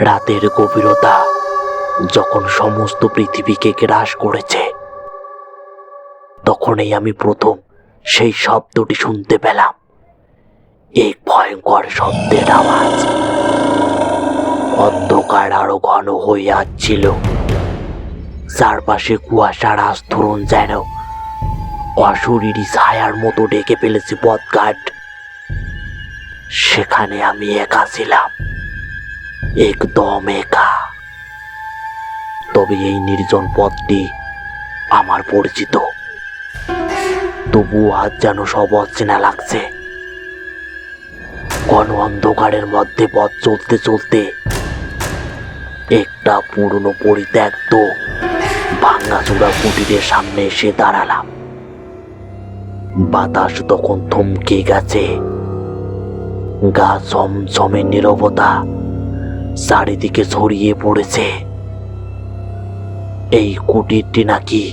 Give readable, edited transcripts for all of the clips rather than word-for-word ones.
রাতের গভীরতা যখন সমস্ত পৃথিবীকে গ্রাস করেছে, তখনই আমি প্রথম সেই শব্দটি শুনতে পেলাম। এক ভয়ঙ্কর শব্দের আওয়াজ। অন্ধকার আরো ঘন হয়ে আসছিল, চারপাশে কুয়াশার আস্তরণ যেন অশরীরী ছায়ার মতো ডেকে ফেলেছে পথঘাট। সেখানে আমি একা ছিলাম, একদম একা। তবে এই নির্জন পথটি আমার পরিচিত, তবুও আজ যেন সব অচেনা লাগছে। ঘন অন্ধকারের মধ্যে পথ চলতে চলতে একটা পুরনো পরিত্যক্ত ভাঙাচোরা কুটিরের সামনে এসে দাঁড়ালাম। বাতাস তখন থমকে গেছে, গা ছমছমে নীরবতা চারিদিকে ছড়িয়ে পড়েছে। এই কুটিরটি নাকি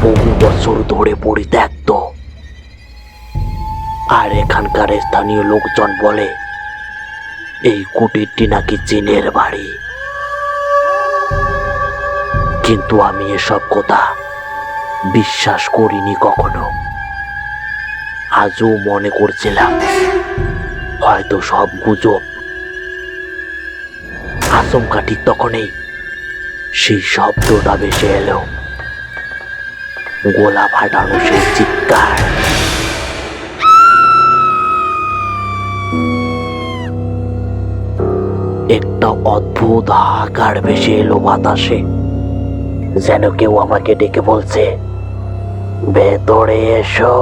বহু বছর ধরে পরিত্যক্ত, আর এখানকার স্থানীয় লোকজন বলে এই কুটিরটি নাকি জিনের বাড়ি। কিন্তু আমি এসব কথা বিশ্বাস করিনি কখনো। আজও মনে করছিলাম হয়তো সব গুজব। আচমকা ঠিক তখনই সেই শব্দটা ভেসে এলো, গলা ফাটানো সেই চিৎকার। একটা অদ্ভুত হাহাকার ভেসে এলো বাতাসে, যেন কেউ আমাকে ডেকে বলছে, ভেতরে এসো,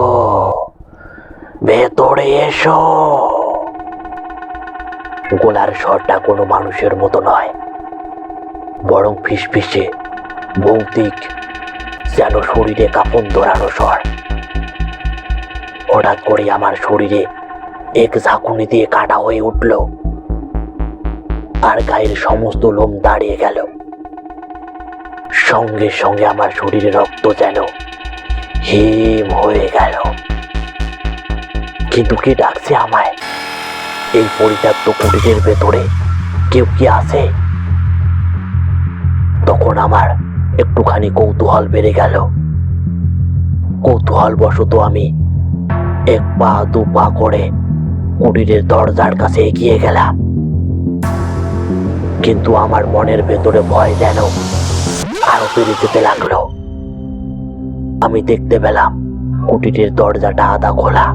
ভেতরে এসো। গলার স্বরটা কোনো মানুষের মতো নয়, বরং ফিসফিসে ভৌতিক, যেন শরীরে কাঁপন ধরানো স্বর। হঠাৎ করে আমার শরীরে এক ঝাঁকুনি দিয়ে কাটা হয়ে উঠল, আর গায়ের সমস্ত লোম দাঁড়িয়ে গেল। সঙ্গে সঙ্গে আমার শরীরে রক্ত যেন হিম হয়ে গেল। কিন্তু কে ডাকছে আমায়? এই পরিত্যক্ত কুটিরের ভেতরে কেউ কি আছে? তখন আমার একটুখানি কৌতূহল বেড়ে গেল। কৌতূহল বশত আমি এক পা দু পা করে কুটিরের দরজার কাছে এগিয়ে গেলাম। কিন্তু আমার মনের ভেতরে ভয় যেন আরো বেড়ে যেতে লাগলো। আমি দেখতে পেলাম কুটিরের দরজাটা আধা খোলা।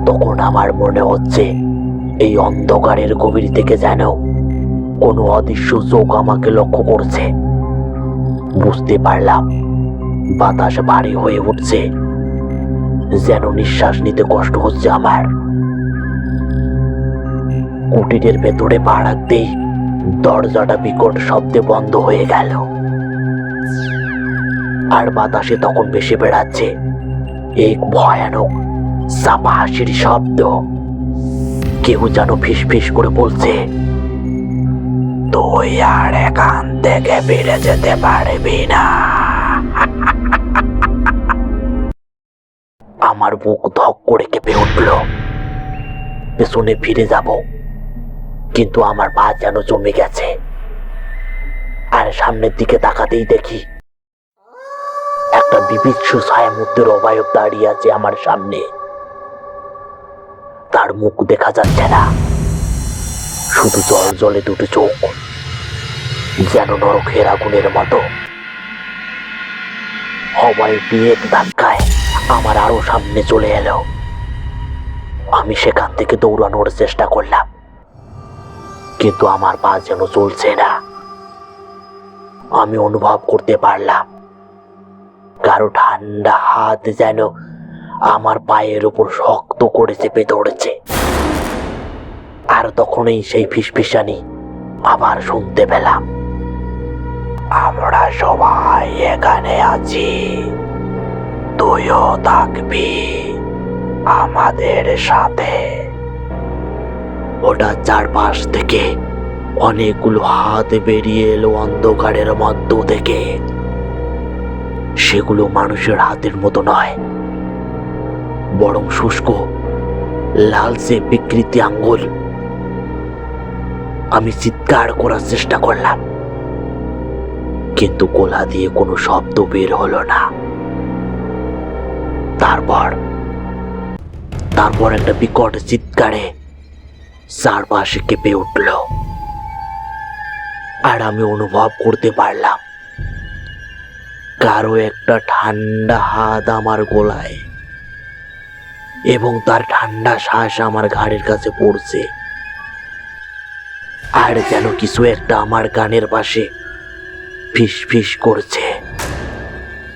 তখন আমার মনে হচ্ছে এই অন্ধকারের গভীর থেকে যেন কোনো অদৃশ্য চোখ আমাকে লক্ষ্য করছে। বুঝতে পারলাম বাতাস ভারী হয়ে উঠছে, যেন নিঃশ্বাস নিতে কষ্ট হচ্ছে আমার। কুটিরের ভেতরে পা রাখতেই দরজাটা বিকট শব্দে বন্ধ হয়ে গেল, আর বাতাসে তখন ভেসে বেড়াচ্ছে এক ভয়ানক চাপা হাসির শব্দ। কেউ যেন ফিস ফিস করে বলছে, তুই আর এখান থেকে ফিরে যেতে পারবি না। আমার বুক ধক করে কেঁপে উঠল। পেছনে ফিরে যাব, কিন্তু আমার পা যেন জমে গেছে। আর সামনের দিকে তাকাতেই দেখি একটা বিভৎস ছায়ামূর্তির অবয়ব দাঁড়িয়ে আছে আমার সামনে। তার মুখ দেখা যাচ্ছে না, শুধু জল জলে দুটো চোখ, যেন নরকের আগুনের মতো। অবয়বটি এক ধাক্কায় আমার আরো সামনে চলে এলো। আমি সেখান থেকে দৌড়ানোর চেষ্টা করলাম, কিন্তু আমার পা যেন চলছে না। আমি অনুভব করতে পারলাম কারো ঠান্ডা হাত যেন আমার পায়ের উপর শক্ত করে চেপে ধরেছে। আর তখনই সেই ফিসফিসানি আবার শুনতে পেলাম, আমরা সবাই এখানে আছি, তুইও থাকবি আমাদের সাথে। ওটা চারপাশ থেকে অনেকগুলো হাত বেরিয়ে এলো অন্ধকারের মধ্য থেকে। সেগুলো মানুষের হাতের মতো নয়, বরং শুষ্ক লালচে বিকৃতি আঙ্গুল। আমি চিৎকার করার চেষ্টা করলাম, কিন্তু গলা দিয়ে কোনো শব্দ বের হলো না। তারপর একটা বিকট চিৎকারে চারপাশে কেঁপে উঠল, আর আমি অনুভব করতে পারলাম কারো একটা ঠান্ডা হাত আমার গলায়, এবং তার ঠান্ডা শ্বাস আমার ঘাড়ের কাছে পড়ছে। আর যেন কিছু একটা আমার কানের পাশে ফিস ফিস করছে,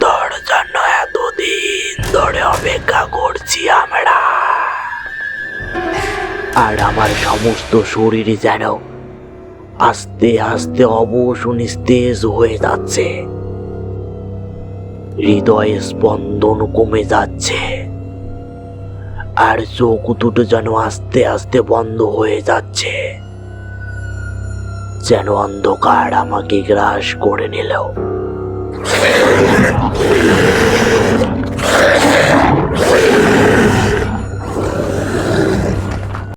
তোর জন্য এতদিন ধরে অপেক্ষা করছি আমরা। আর আমার সমস্ত শরীরে যেন আস্তে আস্তে অবশ ও নিস্তেজ হয়ে যাচ্ছে, হৃদয়ে স্পন্দন কমে যাচ্ছে, আর চোখ দুটো যেন আস্তে আস্তে বন্ধ হয়ে যাচ্ছে, যেন অন্ধকার আমাকে গ্রাস করে নিল।